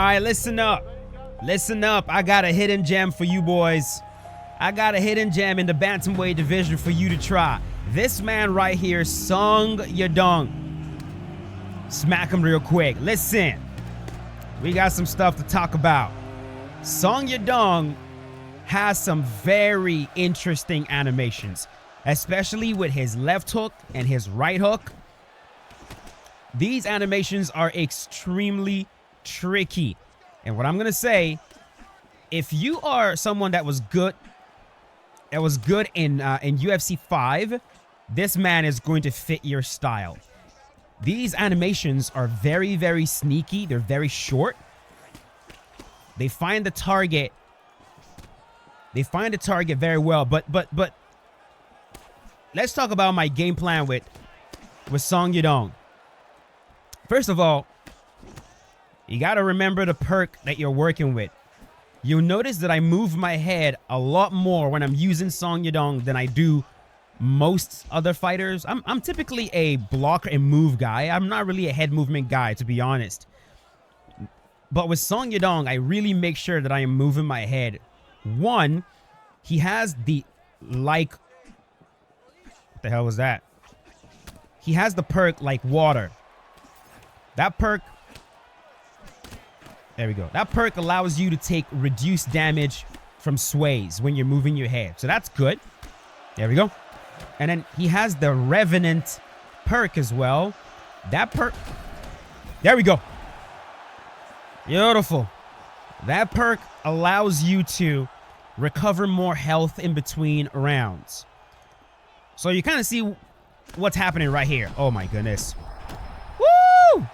right, listen up. Listen up. I got a hidden gem for you boys. I got a hidden gem in the bantamweight division for you to try. This man right here, Song Yadong. Smack him real quick. Listen, we got some stuff to talk about. Song Yadong has some very interesting animations, especially with his left hook and his right hook. These animations are extremely tricky. And what I'm going to say, if you are someone that was good in UFC 5, this man is going to fit your style. These animations are very, very sneaky. They're very short. They find the target. They find the target very well. But let's talk about my game plan with Song Yadong. First of all, you got to remember the perk that you're working with. You'll notice that I move my head a lot more when I'm using Song Yadong than I do most other fighters. I'm typically a block and move guy. I'm not really a head movement guy, to be honest. But with Song Yadong, I really make sure that I am moving my head. One, he has the what the hell was that? He has the perk like water. That perk, there we go. That perk allows you to take reduced damage from sways when you're moving your head. So that's good. There we go. And then he has the Revenant perk as well. That perk, there we go. Beautiful. That perk allows you to recover more health in between rounds. So you kind of see what's happening right here. Oh my goodness. Woo!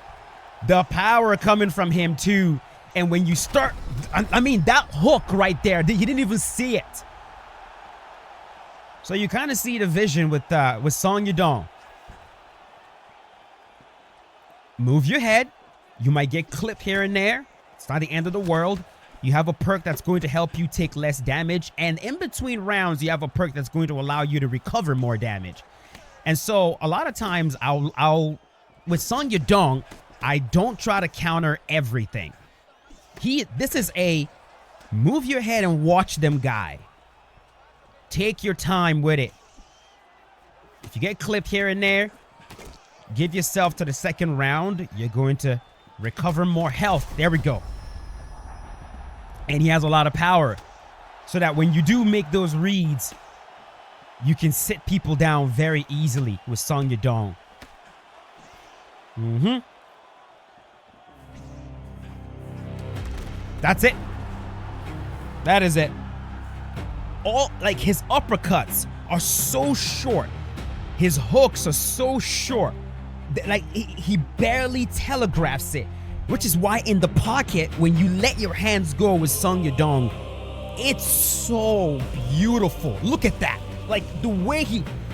The power coming from him too. And when you start, I mean, that hook right there, you didn't even see it. So you kind of see the vision with Song Yadong. Move your head. You might get clipped here and there. It's not the end of the world. You have a perk that's going to help you take less damage. And in between rounds, you have a perk that's going to allow you to recover more damage. And so a lot of times with Song Yadong, I don't try to counter everything. This is a move your head and watch them guy. Take your time with it. If you get clipped here and there, give yourself to the second round. You're going to recover more health. There we go. And he has a lot of power. So that when you do make those reads, you can sit people down very easily with Song Yadong. That's it. That is it. All like his uppercuts are so short. His hooks are so short. Like he barely telegraphs it. Which is why in the pocket, when you let your hands go with Song Yadong, it's so beautiful. Look at that. Like the way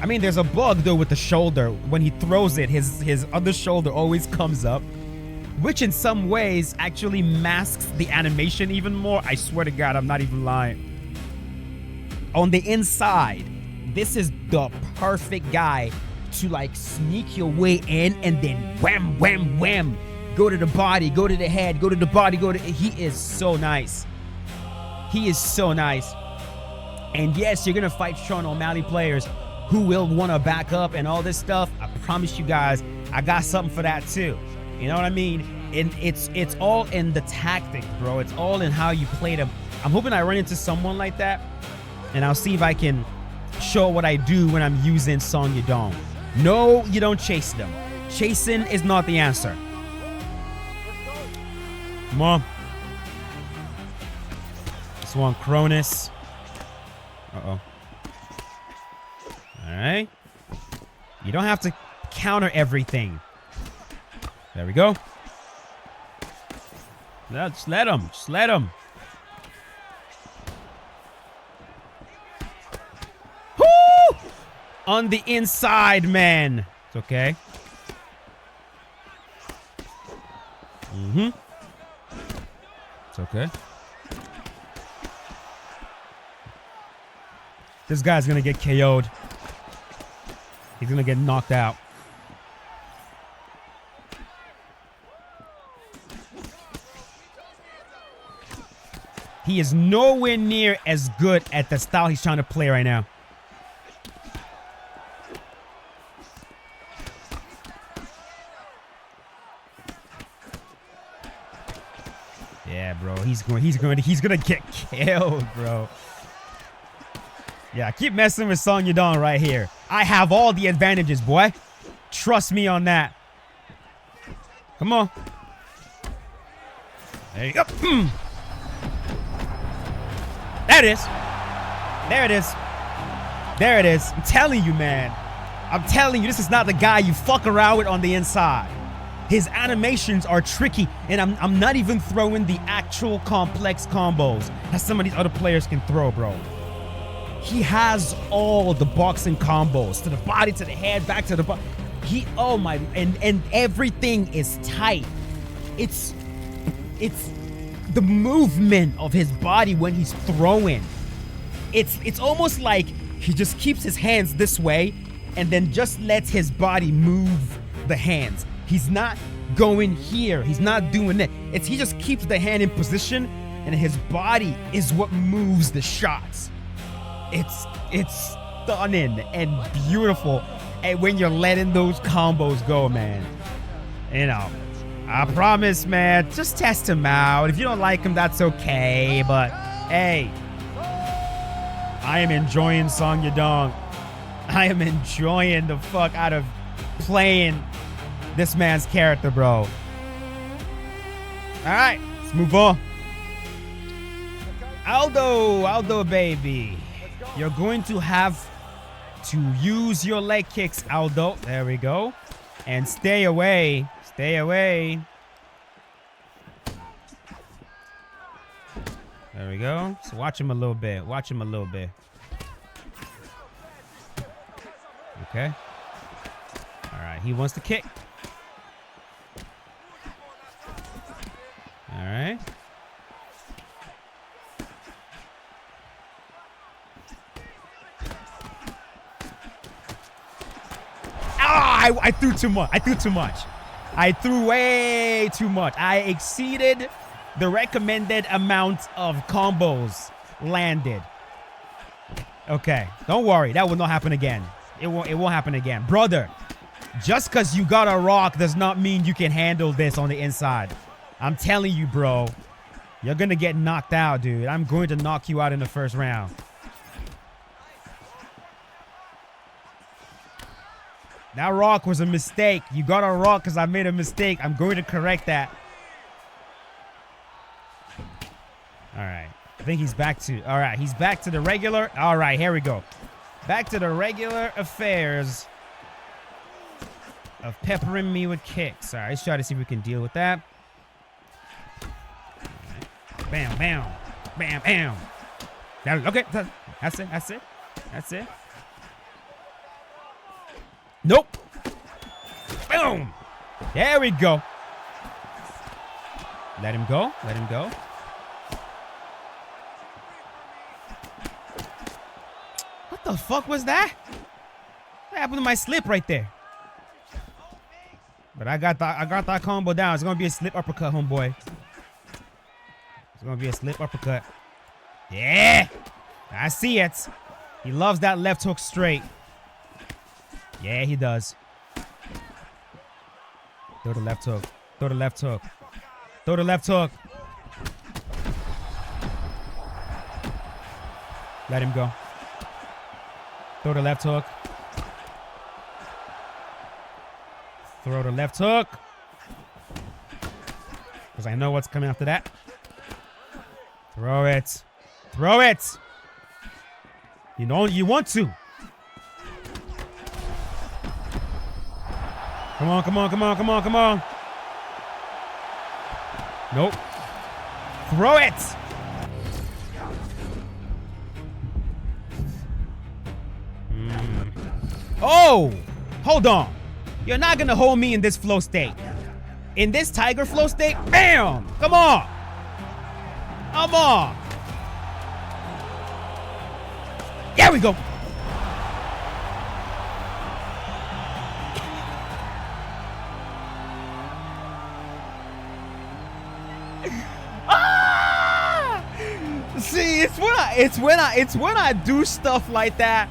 I mean, there's a bug though with the shoulder. When he throws it, his other shoulder always comes up, which in some ways actually masks the animation even more. I swear to God, I'm not even lying. On the inside, this is the perfect guy to like sneak your way in and then wham, wham, wham. Go to the body, go to the head, go to the body, he is so nice. He is so nice. And yes, you're going to fight Sean O'Malley players who will want to back up and all this stuff. I promise you guys, I got something for that too. You know what I mean? And it's all in the tactics, bro. It's all in how you play them. I'm hoping I run into someone like that, and I'll see if I can show what I do when I'm using Song Yadong. No, you don't chase them. Chasing is not the answer. Come on. This one, Cronus. Uh-oh. All right. You don't have to counter everything. There we go. Just let him. Just let him. Woo! On the inside, man. It's okay. It's okay. This guy's gonna get KO'd. He's gonna get knocked out. He is nowhere near as good at the style he's trying to play right now. Yeah, bro. He's gonna get killed, bro. Yeah, keep messing with Song Yadong right here. I have all the advantages, boy. Trust me on that. Come on. There you go. There it is. There it is. There it is. I'm telling you, man. I'm telling you, this is not the guy you fuck around with on the inside. His animations are tricky, and I'm not even throwing the actual complex combos that some of these other players can throw, bro. He has all the boxing combos, to the body, to the head, back to the body. Oh my, and everything is tight. It's the movement of his body when he's throwing. It's almost like he just keeps his hands this way and then just lets his body move the hands. He's not going here. He's not doing it. He just keeps the hand in position, and his body is what moves the shots. It's stunning and beautiful. And when you're letting those combos go, man, you know, I promise, man, just test him out. If you don't like him, that's okay. But hey, I am enjoying Song Yadong. I am enjoying the fuck out of playing this man's character, bro. All right, let's move on. Aldo, baby. You're going to have to use your leg kicks, Aldo. There we go. And stay away. Stay away. There we go. So watch him a little bit. Watch him a little bit. Okay. All right, he wants to kick. All right. I threw too much. I threw way too much. I exceeded the recommended amount of combos landed. Okay, don't worry. That will not happen again. It won't happen again. Brother, just because you got a rock does not mean you can handle this on the inside. I'm telling you, bro. You're going to get knocked out, dude. I'm going to knock you out in the first round. That rock was a mistake. You got a rock because I made a mistake. I'm going to correct that. All right. I think he's back to... All right. He's back to the regular... All right. Here we go. Back to the regular affairs of peppering me with kicks. All right. Let's try to see if we can deal with that. Right. Bam, bam. Bam, bam. Okay. That's it. That's it. That's it. Nope. Boom. There we go. Let him go. Let him go. What the fuck was that? What happened to my slip right there? But I got that combo down. It's gonna be a slip uppercut, homeboy. It's gonna be a slip uppercut. Yeah. I see it. He loves that left hook straight. Yeah, he does. Throw the left hook. Throw the left hook. Throw the left hook. Let him go. Throw the left hook. Throw the left hook. Because I know what's coming after that. Throw it. Throw it. You know you want to. Come on, come on, come on, come on, come on. Nope. Throw it. Oh, hold on. You're not going to hold me in this flow state. In this tiger flow state, bam. Come on. Come on. There we go. It's when I do stuff like that.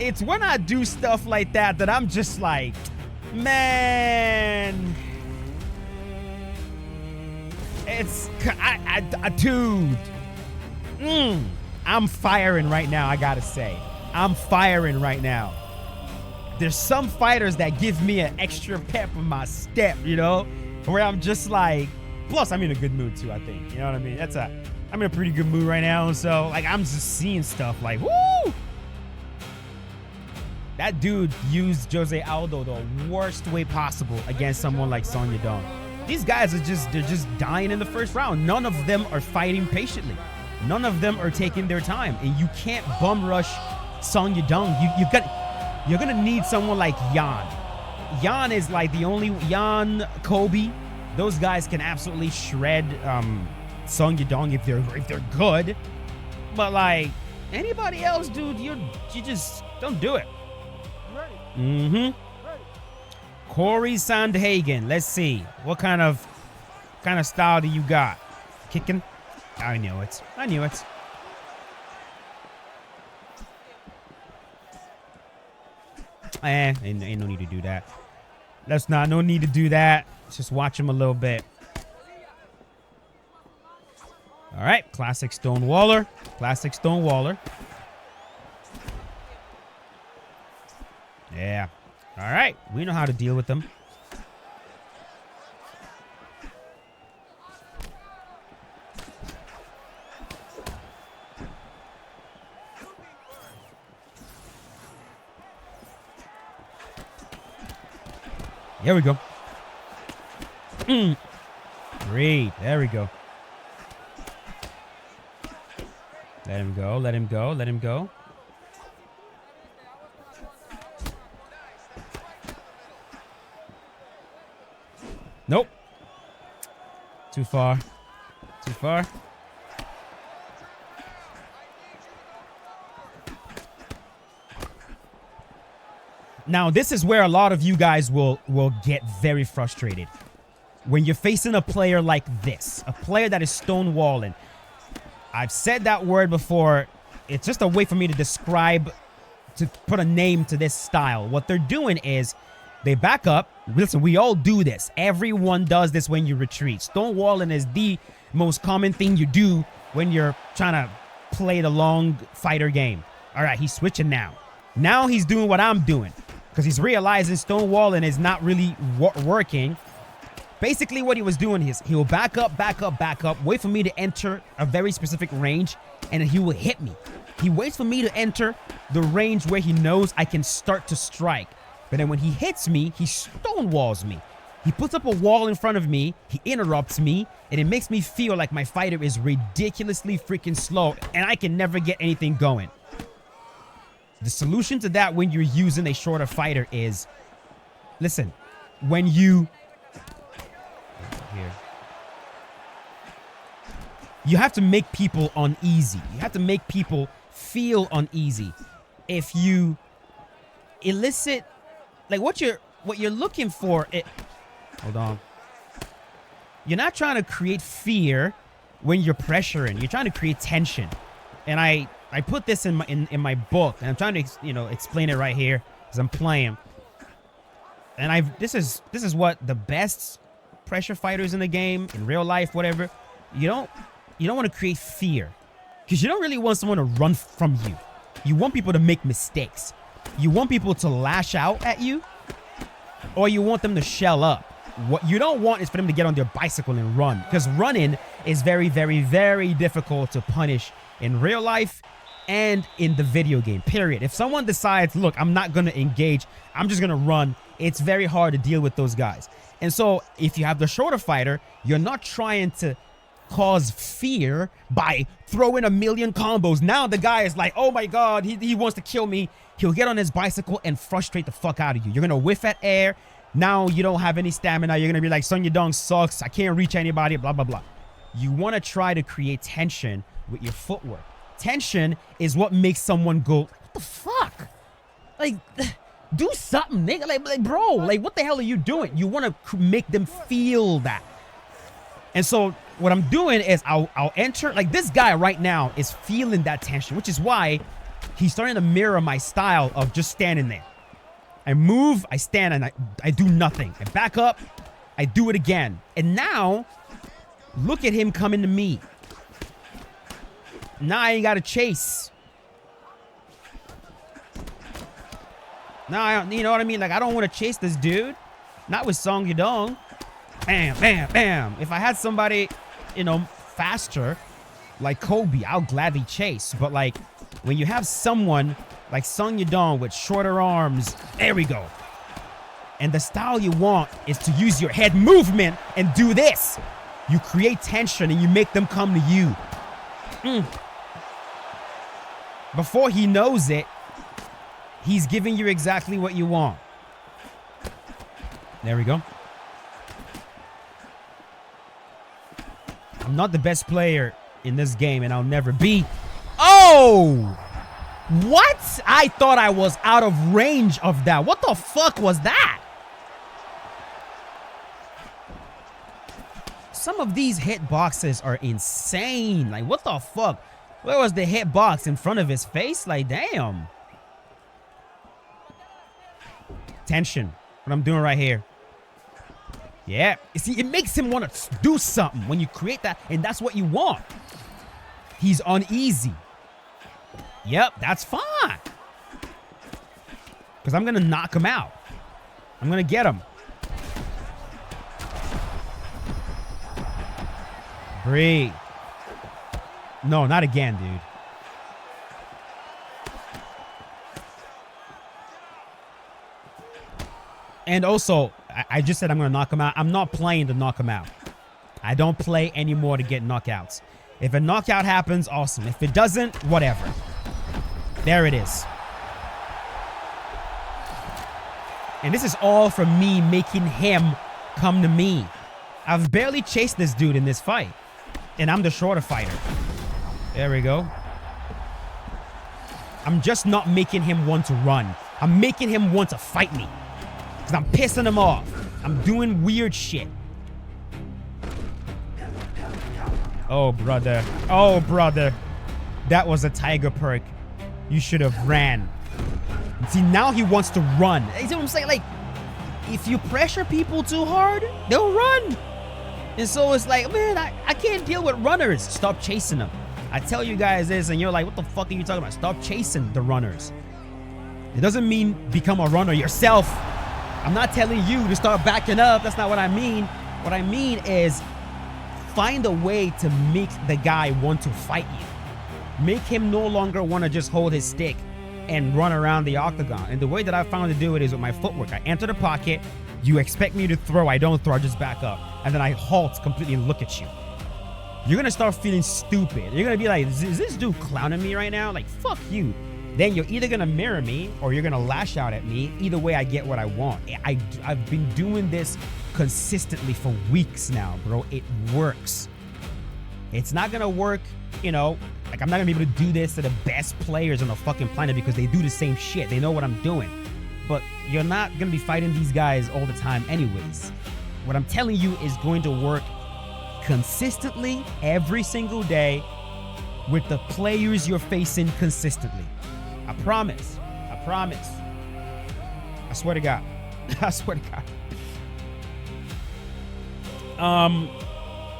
It's when I do stuff like that that I'm just like, man. It's dude. I'm firing right now. I gotta say, I'm firing right now. There's some fighters that give me an extra pep in my step, you know, where I'm just like. Plus, I'm in a good mood too. I think, you know what I mean. I'm in a pretty good mood right now, so like I'm just seeing stuff like, woo! That dude used Jose Aldo the worst way possible against someone like Song Yadong. These guys are they're just dying in the first round. None of them are fighting patiently. None of them are taking their time. And you can't bum rush Song Yadong. You're gonna need someone like Yan. Yan is like the only Yan, Kobe. Those guys can absolutely shred Song Yadong if they're good. But like anybody else, dude, you just don't do it. Corey Sandhagen. Let's see. What kind of style do you got? Kicking? I knew it. Ain't no need to do that. No need to do that. Let's just watch him a little bit. All right. Classic Stonewaller. Yeah. All right. We know how to deal with them. Here we go. Great. There we go. Let him go. Nope. Too far. Now, this is where a lot of you guys will get very frustrated. When you're facing a player like this, a player that is stonewalling. I've said that word before. It's just a way for me to describe, to put a name to this style. What they're doing is they back up. Listen, we all do this. Everyone does this when you retreat. Stonewalling is the most common thing you do when you're trying to play the long fighter game. All right, he's switching now. Now he's doing what I'm doing because he's realizing stonewalling is not really working. Basically, what he was doing is he'll back up, wait for me to enter a very specific range, and then he will hit me. He waits for me to enter the range where he knows I can start to strike. But then when he hits me, he stonewalls me. He puts up a wall in front of me, he interrupts me, and it makes me feel like my fighter is ridiculously freaking slow, and I can never get anything going. The solution to that when you're using a shorter fighter is, listen, when you... Here. You have to make people uneasy. You have to make people feel uneasy. If you elicit, like what you're looking for, hold on. You're not trying to create fear when you're pressuring. You're trying to create tension. And I put this in my book, and I'm trying to explain it right here as I'm playing. And this is what the best pressure fighters in the game, in real life, whatever. You don't want to create fear, because you don't really want someone to run from you. You want people to make mistakes. You want people to lash out at you, or you want them to shell up. What you don't want is for them to get on their bicycle and run, because running is very, very, very difficult to punish in real life and in the video game, period. If someone decides, look, I'm not going to engage, I'm just going to run, it's very hard to deal with those guys. And so if you have the shorter fighter, you're not trying to cause fear by throwing a million combos. Now the guy is like, oh my God, he wants to kill me. He'll get on his bicycle and frustrate the fuck out of you. You're going to whiff at air. Now you don't have any stamina. You're going to be like, Song Yadong sucks. I can't reach anybody, blah, blah, blah. You want to try to create tension with your footwork. Tension is what makes someone go, what the fuck? Like, do something, nigga. Like, bro, like, what the hell are you doing? You want to make them feel that. And so what I'm doing is I'll enter. Like, this guy right now is feeling that tension, which is why he's starting to mirror my style of just standing there. I move, I stand, and I do nothing. I back up, I do it again. And now, look at him coming to me. Now I ain't got to chase. Now, you know what I mean? Like, I don't want to chase this dude. Not with Song Yadong. Bam, bam, bam. If I had somebody, you know, faster, like Kobe, I'll gladly chase. But, like, when you have someone like Song Yadong with shorter arms, there we go. And the style you want is to use your head movement and do this. You create tension and you make them come to you. Before he knows it, he's giving you exactly what you want. There we go. I'm not the best player in this game, and I'll never be. Oh! What? I thought I was out of range of that. What the fuck was that? Some of these hitboxes are insane. Like, what the fuck? Where was the hitbox? In front of his face? Like, damn. Tension. What I'm doing right here. Yeah. You see, it makes him want to do something when you create that, and that's what you want. He's uneasy. Yep, that's fine. Because I'm going to knock him out. I'm going to get him. Breathe. No, not again, dude. And also, I just said I'm going to knock him out. I'm not playing to knock him out. I don't play anymore to get knockouts. If a knockout happens, awesome. If it doesn't, whatever. There it is. And this is all from me making him come to me. I've barely chased this dude in this fight. And I'm the shorter fighter. There we go. I'm just not making him want to run. I'm making him want to fight me. Because I'm pissing him off. I'm doing weird shit. Oh, brother. Oh, brother. That was a tiger perk. You should have ran. See, now he wants to run. You see what I'm saying? Like, if you pressure people too hard, they'll run. And so it's like, man, I can't deal with runners. Stop chasing them. I tell you guys this, and you're like, what the fuck are you talking about? Stop chasing the runners. It doesn't mean become a runner yourself. I'm not telling you to start backing up. That's not what I mean. What I mean is find a way to make the guy want to fight you. Make him no longer want to just hold his stick and run around the octagon. And the way that I found to do it is with my footwork. I enter the pocket. You expect me to throw. I don't throw. I just back up. And then I halt completely and look at you. You're going to start feeling stupid. You're going to be like, is this dude clowning me right now? Like, fuck you. Then you're either going to mirror me or you're going to lash out at me. Either way, I get what I want. I've been doing this consistently for weeks now, bro. It works. It's not going to work, you know, like I'm not going to be able to do this to the best players on the fucking planet because they do the same shit. They know what I'm doing. But you're not going to be fighting these guys all the time anyways. What I'm telling you is going to work consistently every single day with the players you're facing consistently. I promise. I promise. I swear to God. I swear to God.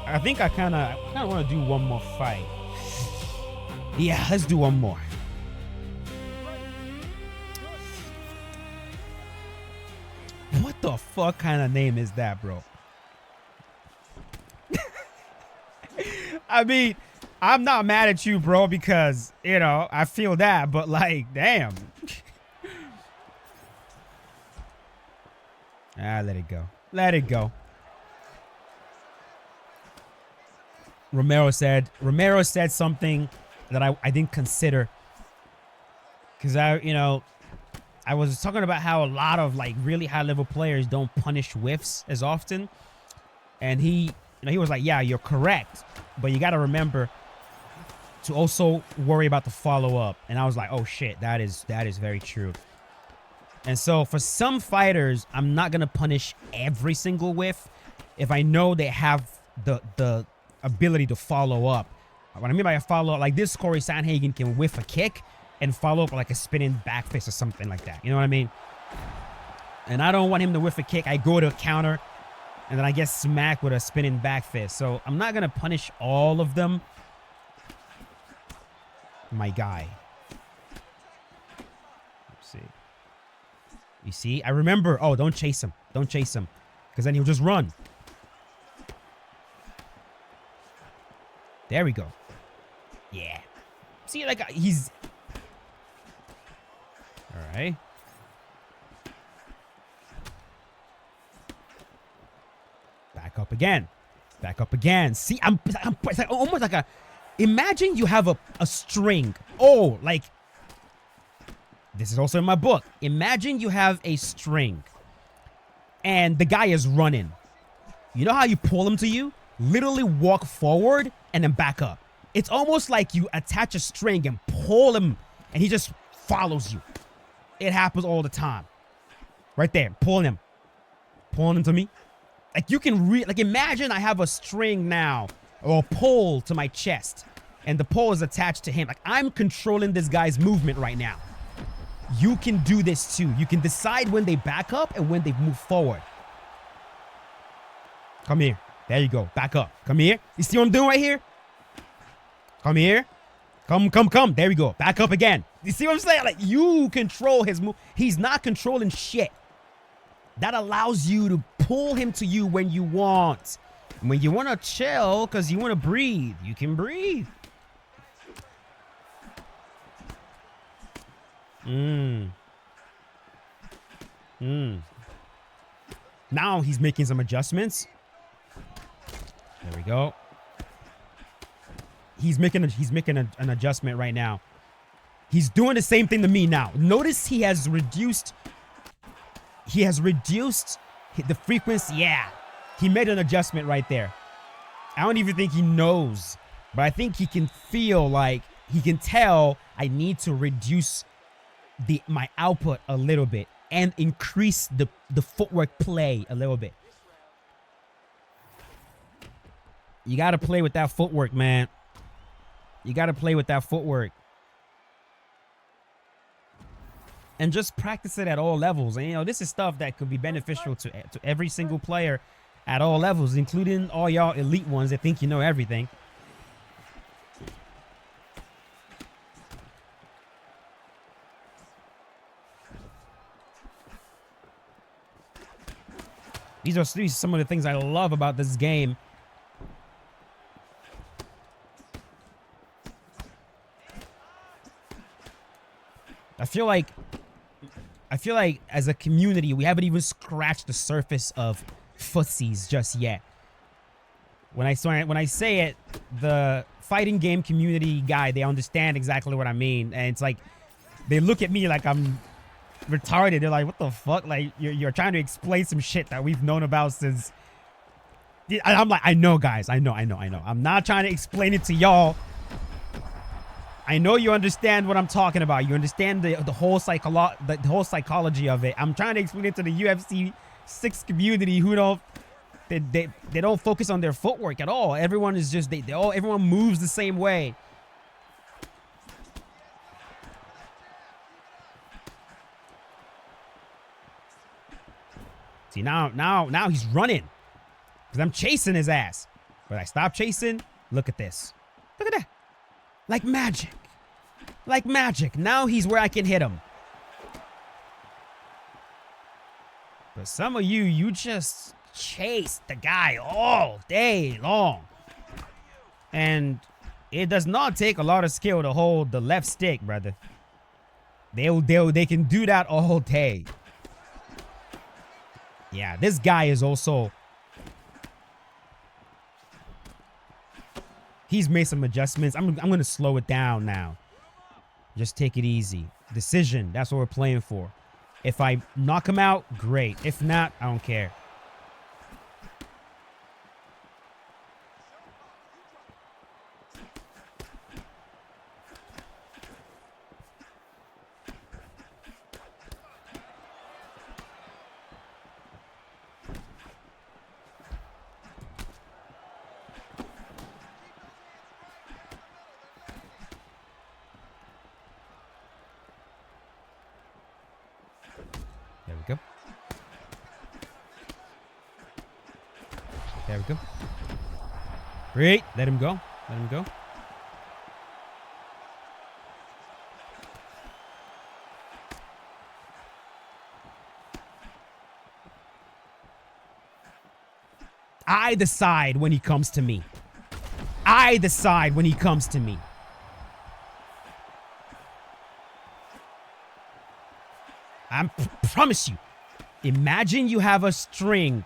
I think I kind of want to do one more fight. Yeah, let's do one more. What the fuck kind of name is that, bro? I mean, I'm not mad at you, bro, because, you know, I feel that, but like, damn. Let it go. Let it go. Romero said something that I didn't consider. Because I was talking about how a lot of like really high level players don't punish whiffs as often. And he was like, yeah, you're correct. But you got to remember to also worry about the follow up. And I was like, oh shit, that is very true. And so for some fighters, I'm not going to punish every single whiff if I know they have the ability to follow up. What I mean by a follow up, like this, Corey Sandhagen can whiff a kick and follow up like a spinning back fist or something like that. You know what I mean? And I don't want him to whiff a kick. I go to a counter, and then I get smacked with a spinning back fist. So I'm not going to punish all of them. My guy. Let's see. You see? I remember. Oh, don't chase him. Don't chase him. Because then he'll just run. There we go. Yeah. See, like, he's... All right. Back up again. Back up again. See, it's like almost like a... Imagine you have a string. Oh, like... This is also in my book. Imagine you have a string. And the guy is running. You know how you pull him to you? Literally walk forward and then back up. It's almost like you attach a string and pull him and he just follows you. It happens all the time. Right there, pulling him. Pulling him to me. Like you can like imagine I have a string now or a pole to my chest and the pole is attached to him. Like I'm controlling this guy's movement right now. You can do this too. You can decide when they back up and when they move forward. Come here. There you go. Back up. Come here. You see what I'm doing right here? Come here. Come. There we go. Back up again. You see what I'm saying? Like, you control his move. He's not controlling shit. That allows you to pull him to you when you want. When you want to chill because you want to breathe, you can breathe. Now he's making some adjustments. There we go. He's making an adjustment right now. He's doing the same thing to me now. Notice he has reduced the frequency. Yeah. He made an adjustment right there. I don't even think he knows, but I think he can feel like he can tell I need to reduce my output a little bit and increase the footwork play a little bit. You got to play with that footwork, man. You got to play with that footwork. And just practice it at all levels. And, you know, this is stuff that could be beneficial to every single player at all levels, including all y'all elite ones that think you know everything. These are some of the things I love about this game. I feel like as a community, we haven't even scratched the surface of footsies just yet. When I say it, the fighting game community guy, they understand exactly what I mean. And it's like, they look at me like I'm retarded. They're like, what the fuck? Like, you're trying to explain some shit that we've known about since... I'm like, I know, guys. I know. I'm not trying to explain it to y'all. I know you understand what I'm talking about. You understand the whole psychology of it. I'm trying to explain it to the UFC 6 community who they don't focus on their footwork at all. Everyone is just everyone moves the same way. See, now he's running because I'm chasing his ass. But I stop chasing. Look at this. Look at that. Like magic. Like magic. Now he's where I can hit him. But some of you just chase the guy all day long. And it does not take a lot of skill to hold the left stick, brother. They can do that all day. Yeah, this guy is also... He's made some adjustments. I'm going to slow it down now. Just take it easy. Decision. That's what we're playing for. If I knock him out, great. If not, I don't care. There we go. Great. Let him go. Let him go. I decide when he comes to me. I decide when he comes to me. I promise you. Imagine you have a string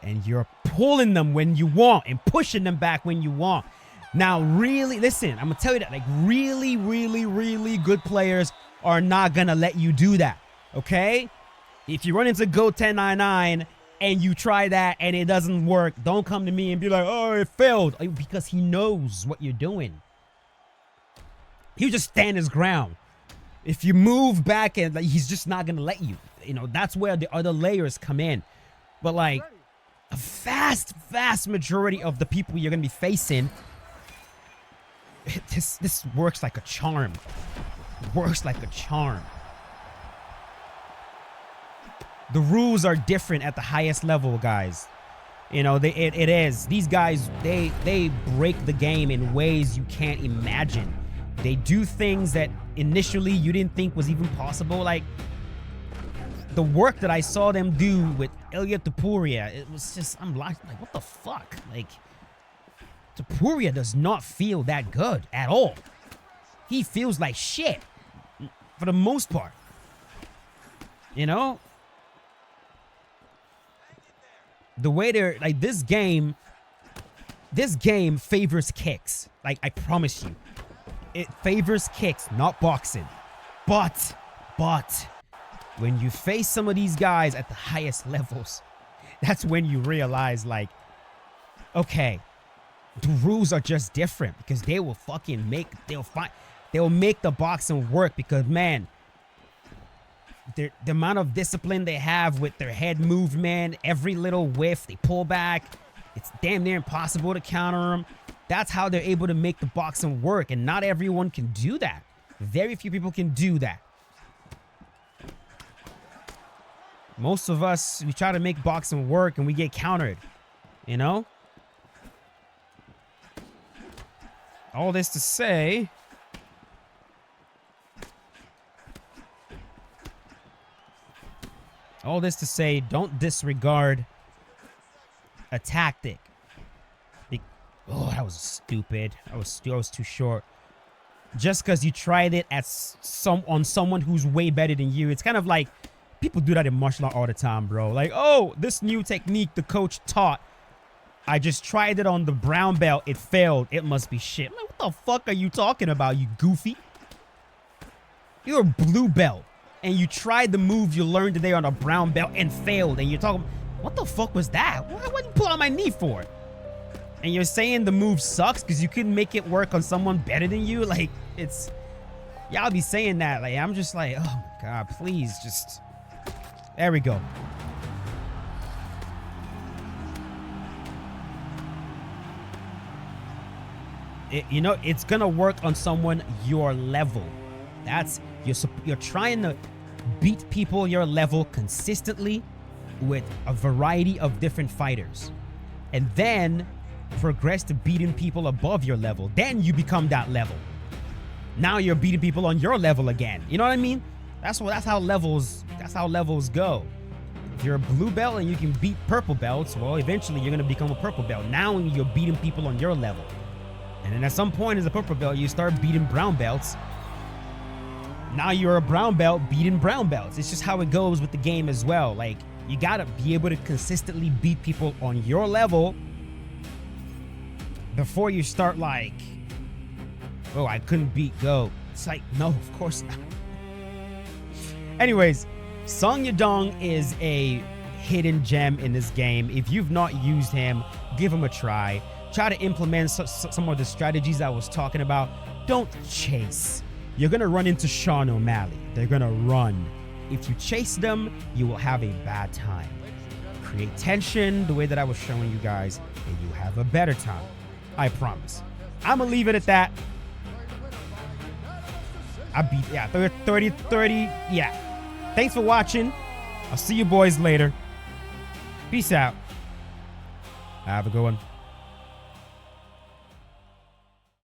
and you're pulling them when you want and pushing them back when you want. Now, really, listen, I'm going to tell you that, like, really, really, really good players are not going to let you do that, okay? If you run into Go 1099 and you try that and it doesn't work, don't come to me and be like, oh, it failed. Because he knows what you're doing. He'll just stand his ground. If you move back and like, he's just not going to let you. You know, that's where the other layers come in. But like a vast majority of the people you're going to be facing, this works like a charm. Works like a charm. The rules are different at the highest level, guys. You know, it is. These guys, they break the game in ways you can't imagine. They do things that initially you didn't think was even possible. Like, the work that I saw them do with Ilya Topuria, it was just, I'm like, what the fuck? Like, Topuria does not feel that good at all. He feels like shit, for the most part. You know? The way they're, like, this game favors kicks. Like, I promise you. It favors kicks, not boxing. But, when you face some of these guys at the highest levels, that's when you realize, like, okay, the rules are just different because they will fucking they'll make the boxing work because, man, the amount of discipline they have with their head movement, every little whiff, they pull back. It's damn near impossible to counter them. That's how they're able to make the boxing work, and not everyone can do that. Very few people can do that. Most of us, we try to make boxing work and we get countered, you know? All this to say, don't disregard a tactic. Oh, that was stupid. I was too short. Just because you tried it on someone who's way better than you. It's kind of like, people do that in martial art all the time, bro. Like, oh, this new technique the coach taught, I just tried it on the brown belt. It failed. It must be shit. Like, what the fuck are you talking about, you goofy? You're a blue belt, and you tried the move you learned today on a brown belt and failed. And you're talking, what the fuck was that? What did you pull out my knee for? And you're saying the move sucks because you couldn't make it work on someone better than you? Like, it's... Y'all be saying that. Like, I'm just like, oh my God, please just... There we go. You know, it's going to work on someone your level. That's... You're trying to beat people your level consistently with a variety of different fighters. And then... progress to beating people above your level. Then you become that level. Now you're beating people on your level again. You know what I mean? That's how levels go. If you're a blue belt and you can beat purple belts, well, eventually you're gonna become a purple belt. Now you're beating people on your level. And then at some point as a purple belt, you start beating brown belts. Now you're a brown belt beating brown belts. It's just how it goes with the game as well. Like, you gotta be able to consistently beat people on your level before you start like, oh, I couldn't beat Go. It's like, no, of course not. Anyways, Song Yadong is a hidden gem in this game. If you've not used him, give him a try. Try to implement some of the strategies I was talking about. Don't chase. You're going to run into Sean O'Malley. They're going to run. If you chase them, you will have a bad time. Create tension the way that I was showing you guys, and you have a better time. I promise. I'm going to leave it at that. I beat, 30. Yeah. Thanks for watching. I'll see you boys later. Peace out. Have a good one.